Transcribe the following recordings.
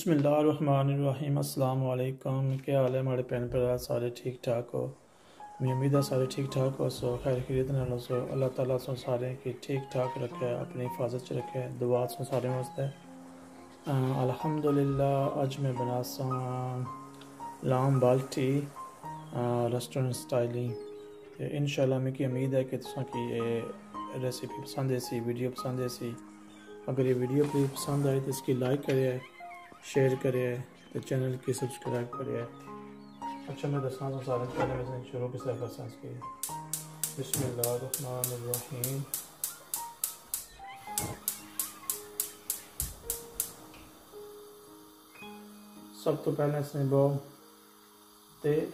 बिस्मिल्लाहिर्रहमानिर्रहीम। अस्सलाम वालेकुम। क्या हाल है हमारे भैन भरा, सारे ठीक ठाक हो? मैं उम्मीद है सारे ठीक ठाक हो। सो खैर खैरियत नाल सो अल्लाह ताला सो सारे की ठीक ठाक रखे, अपनी हिफाजत च रखे, दुआ सो सारे वास्ते। अल्हम्दुलिल्लाह अज मैं बना सा लाम बाल्टी रेस्टोरेंट स्टाइलिंग। इंशाल्लाह मिगी उम्मीद है कि तुसा की ये रेसिपी पसंद है सी, वीडियो पसंद है सी। अगर ये वीडियो प्लीज पसंद आए तो इसकी लाइक करिए, शेयर करिए, तो चैनल की सब्सक्राइब करिए। अच्छा मैं दसना तो सारे पहले मैं शुरू किस तरह कर की। बिस्मिल्लाहिर्रहमानिर्रहीम। सब तो पहले इसमें बो तेल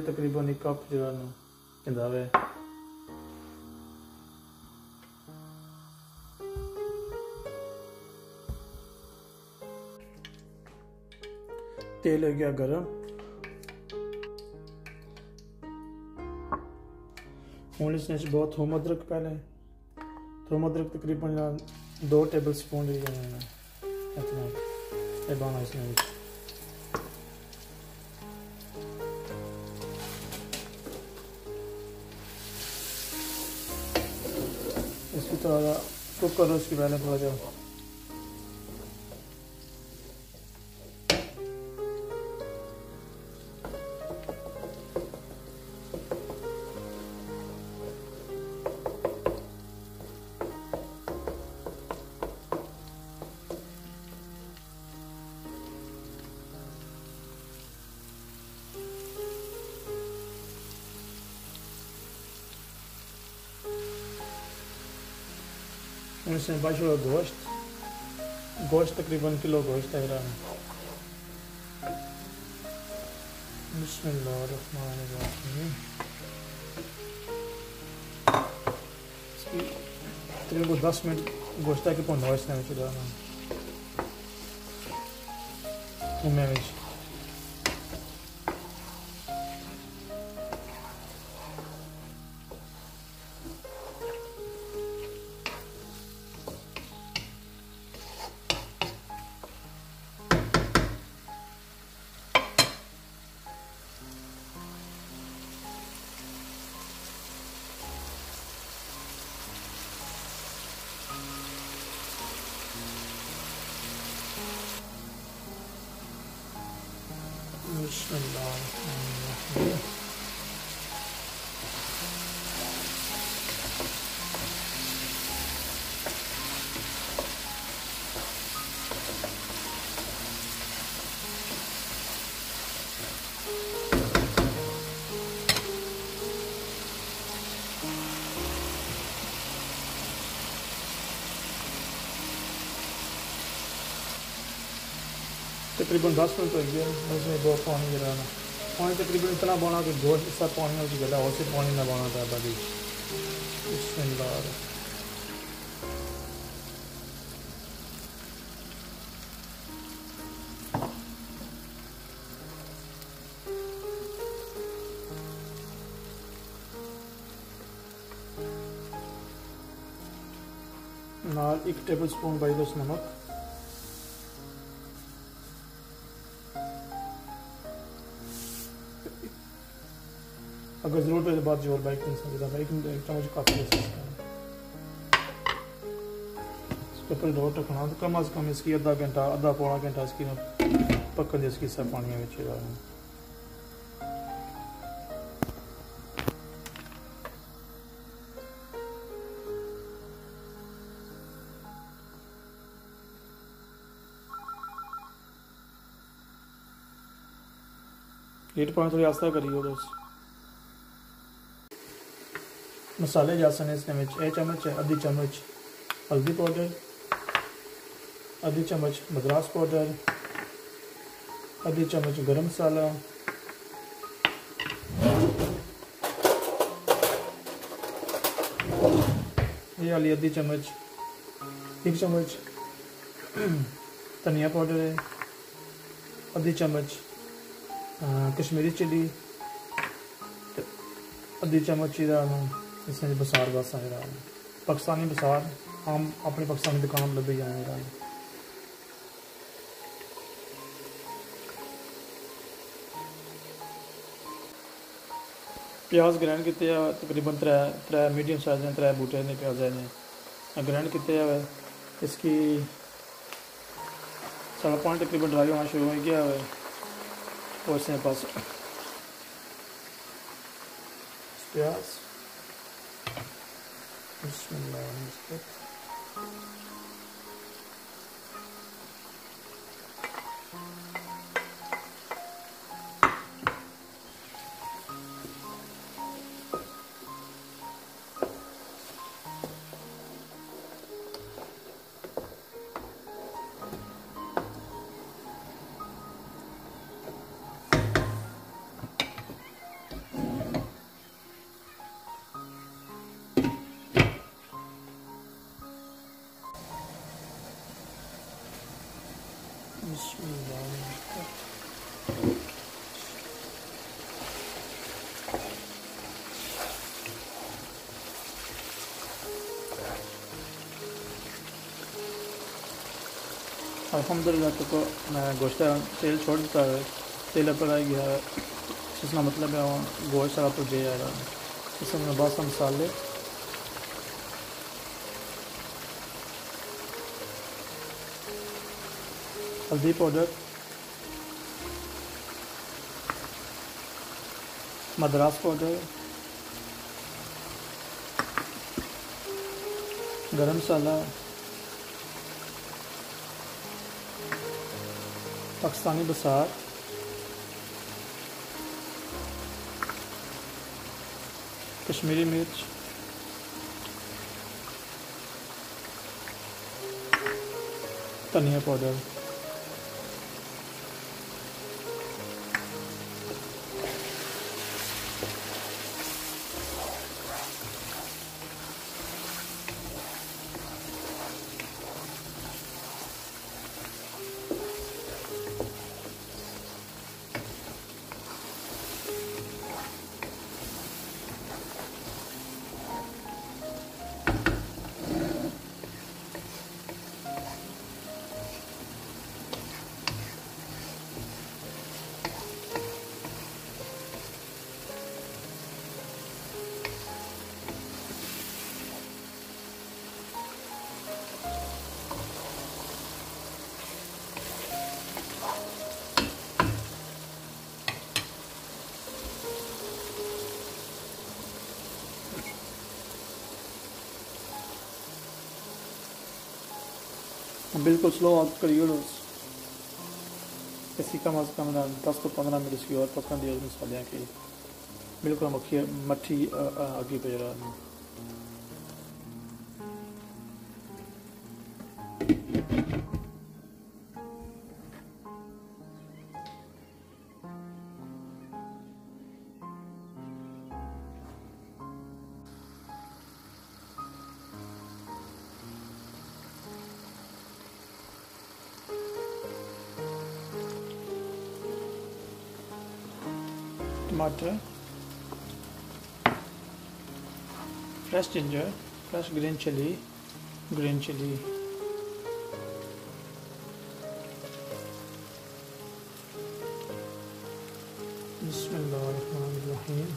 तकरीबन 1 कप जो है तेल हो गया गरम। हूँ इसने बहुत थोम अदरक पहले थोम अदरक तकरीबन 2 टेबल स्पून इतना बाना इसमें इसकी थोड़ा कुक करो। इसकी पहले थोड़ा जो इसमें बाशो गोश्त तकरीबन किलो गोश्त है। बिस्मिल्लाहिर्रहमानिर्रहीम। तकरीबन 10 मिनट गोश्त के भुनना इसने थूमे में। बिस्मिल्लाहिर्रहमानिर्रहीम। तकरीबन 10 मिनट हो गया। उसमें बहुत पानी गिराना, पानी तकरीबन इतना बना कि गोश्त सब पानी उसकी गला और से पानी ना बना था बड़ी। बिस्मिल्लाह। नाल 1 टेबल स्पून भाई दस नमक, अगर जरूरत है तो बाद जो बाइक नहीं समझता भाई एक चम्मच काफ़ी है। इसके ऊपर रोट रखना तो कम अज़ कम इसकी आधा पौना घंटा इसकी पकड़ दे इसकी सब पानी में। हीट पानी थोड़ी आस्ता करिए बस। मसाले जासन इसमें 1 चम्मच आधी चम्मच हल्दी पाउडर, आधी चम्मच मद्रास पाउडर, आधी चम्मच गरम मसाला, ये वाली आधी चम्मच 1 चम्मच धनिया पाउडर है, आधी चम्मच कश्मीरी चिली, आधी चम्मच इसमें बसार बस है। पाकिस्तानी बसार हम अपनी पाकिस्तानी दुकान लभी जाएंगे। प्याज ग्रैंड किते तकरीबन त्रै मीडियम साइज ने, 3 बूटे ने प्याज ने ग्रैंड किते। इसकी सारा पानी तकरीबन ड्राई होना शुरू हो गया है। और इसमें पास प्याज अल्हम्दुलिल्लाह तो मैं गोश्त तेल छोड़ देता है, तेल पर आ गया है। इसका मतलब है गोश्त सारा तो दे जाएगा। इसमें बहुत सारे मसाले, हल्दी पाउडर, मद्रास पाउडर, गरम मसाला, पाकिस्तानी बसार, कश्मीरी मिर्च, धनिया पाउडर, बिल्कुल स्लो आग करिए। इसी कम अज़ कम 10 से 15 मिनट इसकी और पकने दिया मसाले की। बिल्कुल मट्ठी आगे पे जरा टमाटर, fresh ginger, fresh green chilli, बिस्मिल्लाहिर्रहमानिर्रहीम।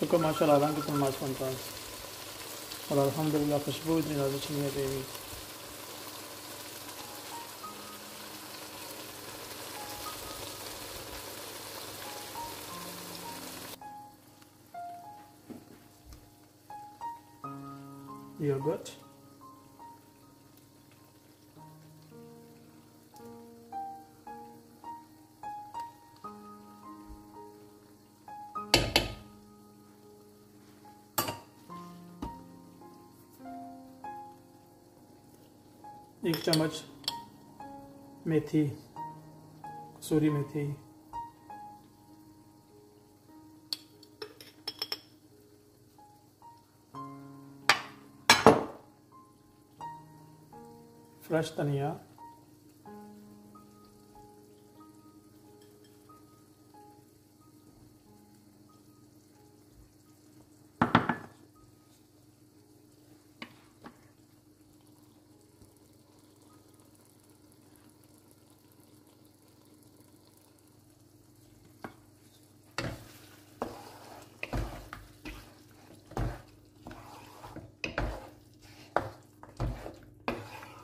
तो माशाल्लाह रंग कितना मस्त बनता है। और अल्हम्दुलिल्लाह खुशबू इतनी ज़्यादा अच्छी है कि योगर्ट, एक चम्मच मेथी, कसूरी मेथी, फ्रेश धनिया,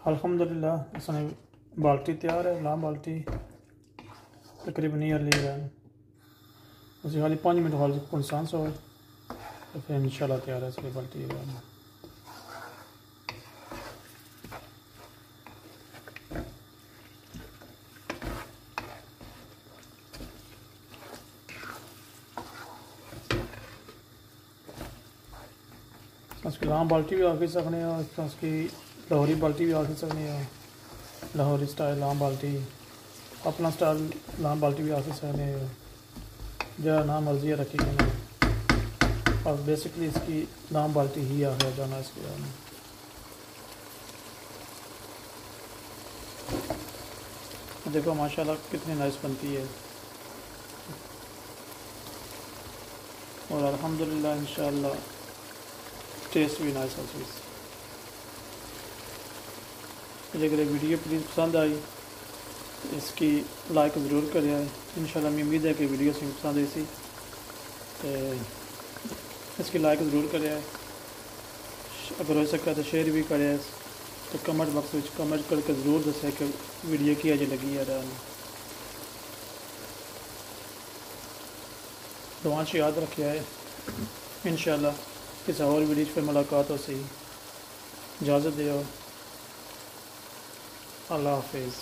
अल्हम्दुलिल्लाह इसने बाल्टी तैयार है। लाम बाल्टी तकरीबन अर्ली है उसी खाली 5 मिनट हाल को सांस हो तो फिर इंशाल्लाह तैयार है इसकी बाल्टी है। उसकी लाम बाल्टी भी आके सकने हो, उसकी लाहौरी बाल्टी भी आके सकने हो, लाहौरी स्टाइल लाम बाल्टी, अपना स्टाइल लाम बाल्टी भी आके सकने हो, जरा ना मर्जी रखी ना। और बेसिकली इसकी लाम बाल्टी ही आ गया जाना इसके में। देखो माशाल्लाह कितनी नाइस बनती है और अल्हम्दुलिल्लाह इंशाल्लाह टेस्ट भी नाइस है चीज़। मुझे अगर वीडियो प्लीज़ पसंद आई तो इसकी लाइक ज़रूर करें। इंशाल्लाह मैं उम्मीद है कि वीडियो से पसंद आई सी तो इसकी लाइक ज़रूर करें। अगर हो सका तो शेयर भी करें। तो कमेंट बॉक्स में कमेंट करके ज़रूर दसें कि वीडियो की अजे लगी है। दुआ से याद रखिए है। इंशाल्लाह किसी और वीडियो पर मुलाकात हो सी। इजाज़त दो। अल्लाह हाफिज़।